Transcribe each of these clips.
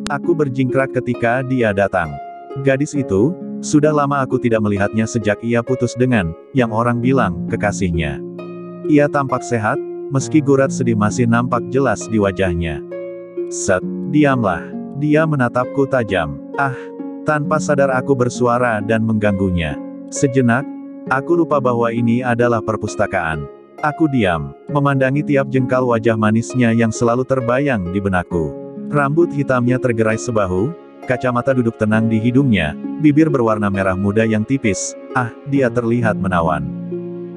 Aku berjingkrak ketika dia datang. Gadis itu, sudah lama aku tidak melihatnya sejak ia putus dengan, yang orang bilang, kekasihnya. Ia tampak sehat, meski gurat sedih masih nampak jelas di wajahnya. Set, diamlah. Dia menatapku tajam. Ah, tanpa sadar aku bersuara dan mengganggunya. Sejenak, aku lupa bahwa ini adalah perpustakaan. Aku diam, memandangi tiap jengkal wajah manisnya yang selalu terbayang di benakku. Rambut hitamnya tergerai sebahu, kacamata duduk tenang di hidungnya, bibir berwarna merah muda yang tipis. Ah, dia terlihat menawan.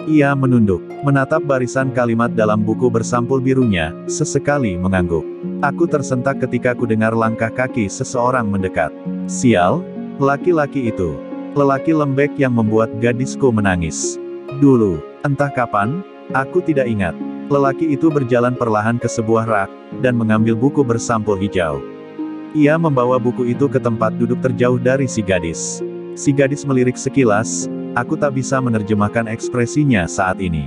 Ia menunduk, menatap barisan kalimat dalam buku bersampul birunya, sesekali mengangguk. Aku tersentak ketika ku dengar langkah kaki seseorang mendekat. Sial, laki-laki itu. Lelaki lembek yang membuat gadisku menangis. Dulu, entah kapan, aku tidak ingat. Lelaki itu berjalan perlahan ke sebuah rak, dan mengambil buku bersampul hijau. Ia membawa buku itu ke tempat duduk terjauh dari si gadis. Si gadis melirik sekilas, aku tak bisa menerjemahkan ekspresinya saat ini.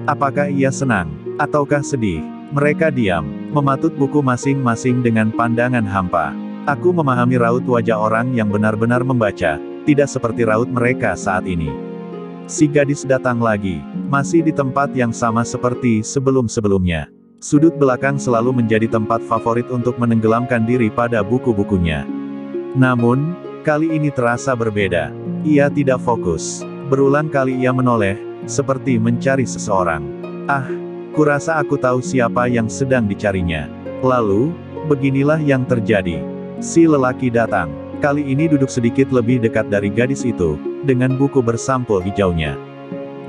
Apakah ia senang, ataukah sedih? Mereka diam, mematut buku masing-masing dengan pandangan hampa. Aku memahami raut wajah orang yang benar-benar membaca, tidak seperti raut mereka saat ini. Si gadis datang lagi, masih di tempat yang sama seperti sebelum-sebelumnya. Sudut belakang selalu menjadi tempat favorit untuk menenggelamkan diri pada buku-bukunya. Namun, kali ini terasa berbeda. Ia tidak fokus. Berulang kali ia menoleh, seperti mencari seseorang. Ah, kurasa aku tahu siapa yang sedang dicarinya. Lalu, beginilah yang terjadi. Si lelaki datang. Kali ini duduk sedikit lebih dekat dari gadis itu, dengan buku bersampul hijaunya.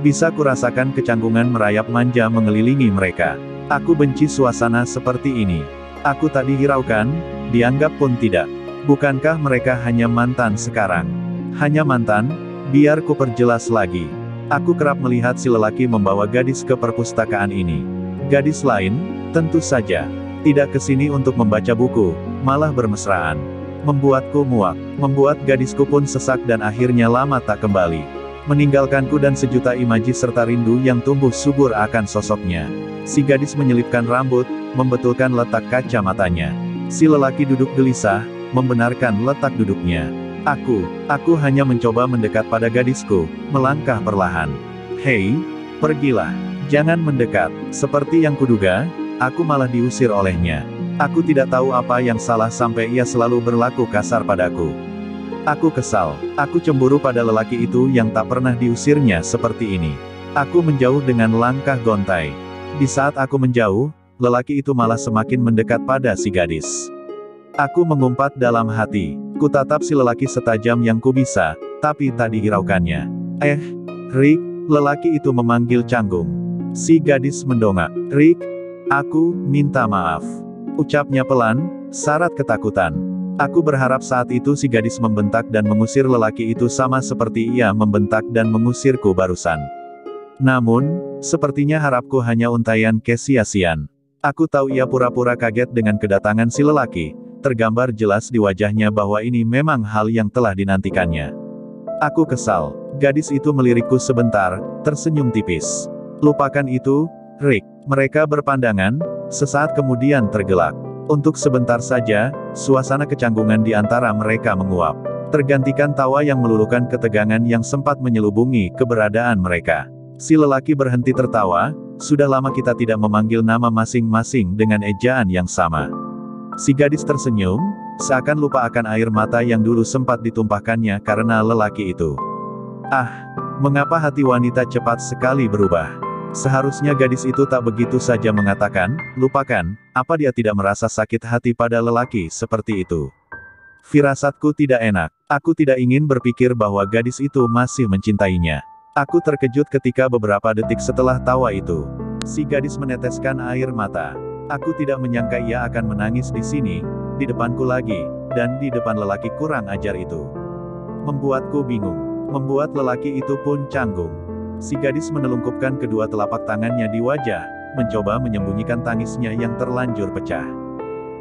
Bisa kurasakan kecanggungan merayap manja mengelilingi mereka. Aku benci suasana seperti ini. Aku tak dihiraukan, dianggap pun tidak. Bukankah mereka hanya mantan sekarang? Hanya mantan? Biar ku perjelas lagi. Aku kerap melihat si lelaki membawa gadis ke perpustakaan ini. Gadis lain, tentu saja, tidak ke sini untuk membaca buku, malah bermesraan. Membuatku muak, membuat gadisku pun sesak dan akhirnya lama tak kembali. Meninggalkanku dan sejuta imaji serta rindu yang tumbuh subur akan sosoknya. Si gadis menyelipkan rambut, membetulkan letak kacamatanya. Si lelaki duduk gelisah, membenarkan letak duduknya. Aku hanya mencoba mendekat pada gadisku, melangkah perlahan. Hei, pergilah. Jangan mendekat. Seperti yang kuduga, aku malah diusir olehnya. Aku tidak tahu apa yang salah sampai ia selalu berlaku kasar padaku. Aku kesal. Aku cemburu pada lelaki itu yang tak pernah diusirnya seperti ini. Aku menjauh dengan langkah gontai. Di saat aku menjauh, lelaki itu malah semakin mendekat pada si gadis. Aku mengumpat dalam hati. Kutatap si lelaki setajam yang ku bisa, tapi tak dihiraukannya. Rick, lelaki itu memanggil canggung. Si gadis mendongak. Rick, aku minta maaf. Ucapnya pelan, syarat ketakutan. Aku berharap saat itu si gadis membentak dan mengusir lelaki itu sama seperti ia membentak dan mengusirku barusan. Namun, sepertinya harapku hanya untaian kesia-siaan. Aku tahu ia pura-pura kaget dengan kedatangan si lelaki, tergambar jelas di wajahnya bahwa ini memang hal yang telah dinantikannya. Aku kesal. Gadis itu melirikku sebentar, tersenyum tipis. Lupakan itu, Rick. Mereka berpandangan, sesaat kemudian tergelak. Untuk sebentar saja, suasana kecanggungan di antara mereka menguap. Tergantikan tawa yang meluluhkan ketegangan yang sempat menyelubungi keberadaan mereka. Si lelaki berhenti tertawa, sudah lama kita tidak memanggil nama masing-masing dengan ejaan yang sama. Si gadis tersenyum, seakan lupa akan air mata yang dulu sempat ditumpahkannya karena lelaki itu. Ah, mengapa hati wanita cepat sekali berubah? Seharusnya gadis itu tak begitu saja mengatakan, lupakan, apa dia tidak merasa sakit hati pada lelaki seperti itu. Firasatku tidak enak. Aku tidak ingin berpikir bahwa gadis itu masih mencintainya. Aku terkejut ketika beberapa detik setelah tawa itu, si gadis meneteskan air mata. Aku tidak menyangka ia akan menangis di sini, di depanku lagi, dan di depan lelaki kurang ajar itu. Membuatku bingung. Membuat lelaki itu pun canggung. Si gadis menelungkupkan kedua telapak tangannya di wajah, mencoba menyembunyikan tangisnya yang terlanjur pecah.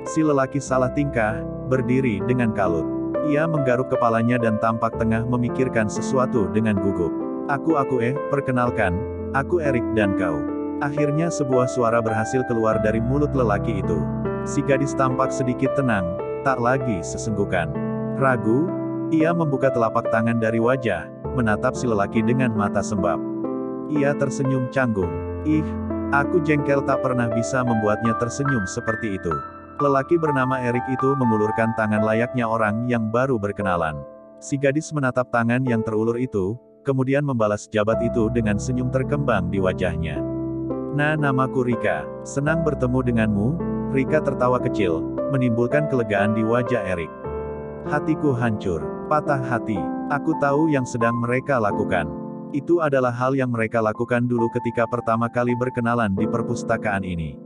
Si lelaki salah tingkah, berdiri dengan kalut. Ia menggaruk kepalanya dan tampak tengah memikirkan sesuatu dengan gugup. Perkenalkan, aku Erik dan kau. Akhirnya sebuah suara berhasil keluar dari mulut lelaki itu. Si gadis tampak sedikit tenang, tak lagi sesenggukan. Ragu, ia membuka telapak tangan dari wajah, menatap si lelaki dengan mata sembab. Ia tersenyum canggung. Ih, aku jengkel tak pernah bisa membuatnya tersenyum seperti itu. Lelaki bernama Erik itu mengulurkan tangan layaknya orang yang baru berkenalan. Si gadis menatap tangan yang terulur itu, kemudian membalas jabat itu dengan senyum terkembang di wajahnya. Nah, namaku Rika. Senang bertemu denganmu. Rika tertawa kecil, menimbulkan kelegaan di wajah Erik. Hatiku hancur, patah hati. Aku tahu yang sedang mereka lakukan. Itu adalah hal yang mereka lakukan dulu ketika pertama kali berkenalan di perpustakaan ini.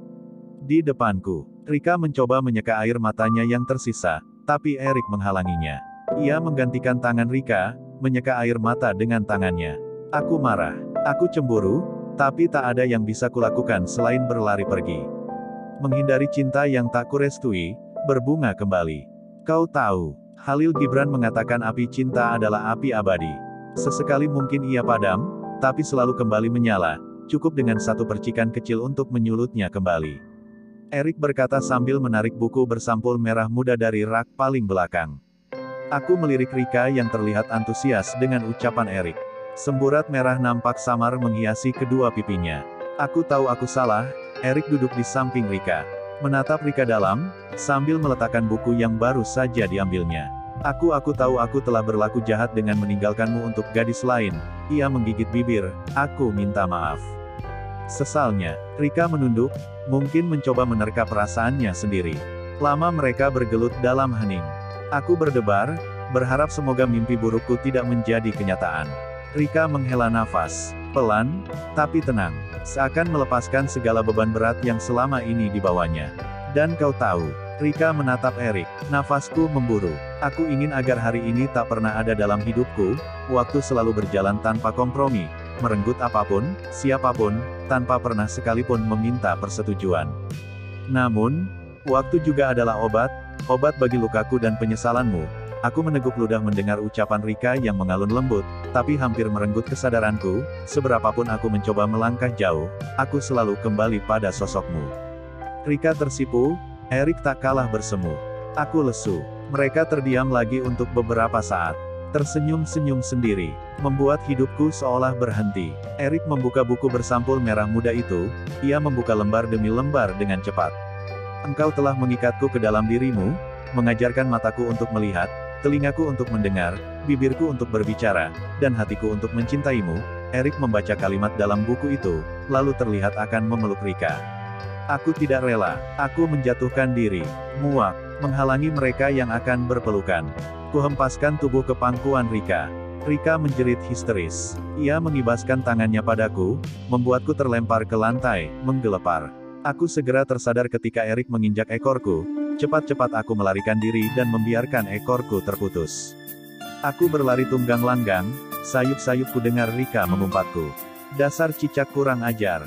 Di depanku, Rika mencoba menyeka air matanya yang tersisa, tapi Erik menghalanginya. Ia menggantikan tangan Rika, menyeka air mata dengan tangannya. Aku marah. Aku cemburu, tapi tak ada yang bisa kulakukan selain berlari pergi. Menghindari cinta yang tak kurestui, berbunga kembali. Kau tahu, Khalil Gibran mengatakan api cinta adalah api abadi. Sesekali mungkin ia padam, tapi selalu kembali menyala, cukup dengan satu percikan kecil untuk menyulutnya kembali. Erik berkata sambil menarik buku bersampul merah muda dari rak paling belakang. Aku melirik Rika yang terlihat antusias dengan ucapan Erik. Semburat merah nampak samar menghiasi kedua pipinya. Aku tahu aku salah. Erik duduk di samping Rika. Menatap Rika dalam, sambil meletakkan buku yang baru saja diambilnya. Aku tahu aku telah berlaku jahat dengan meninggalkanmu untuk gadis lain. Ia menggigit bibir. Aku minta maaf. Sesalnya, Rika menunduk, mungkin mencoba menerka perasaannya sendiri. Lama mereka bergelut dalam hening. Aku berdebar, berharap semoga mimpi burukku tidak menjadi kenyataan. Rika menghela nafas, pelan, tapi tenang, seakan melepaskan segala beban berat yang selama ini dibawanya. Dan kau tahu, Rika menatap Erik, nafasku memburu. Aku ingin agar hari ini tak pernah ada dalam hidupku, waktu selalu berjalan tanpa kompromi, merenggut apapun, siapapun, tanpa pernah sekalipun meminta persetujuan. Namun, waktu juga adalah obat bagi lukaku dan penyesalanmu. Aku meneguk ludah mendengar ucapan Rika yang mengalun lembut, tapi hampir merenggut kesadaranku. Seberapapun aku mencoba melangkah jauh, aku selalu kembali pada sosokmu. Rika tersipu, Erik tak kalah bersemu. Aku lesu. Mereka terdiam lagi untuk beberapa saat. Tersenyum-senyum sendiri, membuat hidupku seolah berhenti. Erik membuka buku bersampul merah muda itu, ia membuka lembar demi lembar dengan cepat. Engkau telah mengikatku ke dalam dirimu, mengajarkan mataku untuk melihat, telingaku untuk mendengar, bibirku untuk berbicara, dan hatiku untuk mencintaimu. Erik membaca kalimat dalam buku itu, lalu terlihat akan memeluk Rika. Aku tidak rela, aku menjatuhkan diri, muak, menghalangi mereka yang akan berpelukan. Kuhempaskan tubuh ke pangkuan Rika. Rika menjerit histeris. Ia mengibaskan tangannya padaku, membuatku terlempar ke lantai, menggelepar. Aku segera tersadar ketika Erik menginjak ekorku. Cepat-cepat aku melarikan diri dan membiarkan ekorku terputus. Aku berlari tunggang langgang, sayup-sayup ku dengar Rika mengumpatku. Dasar cicak kurang ajar.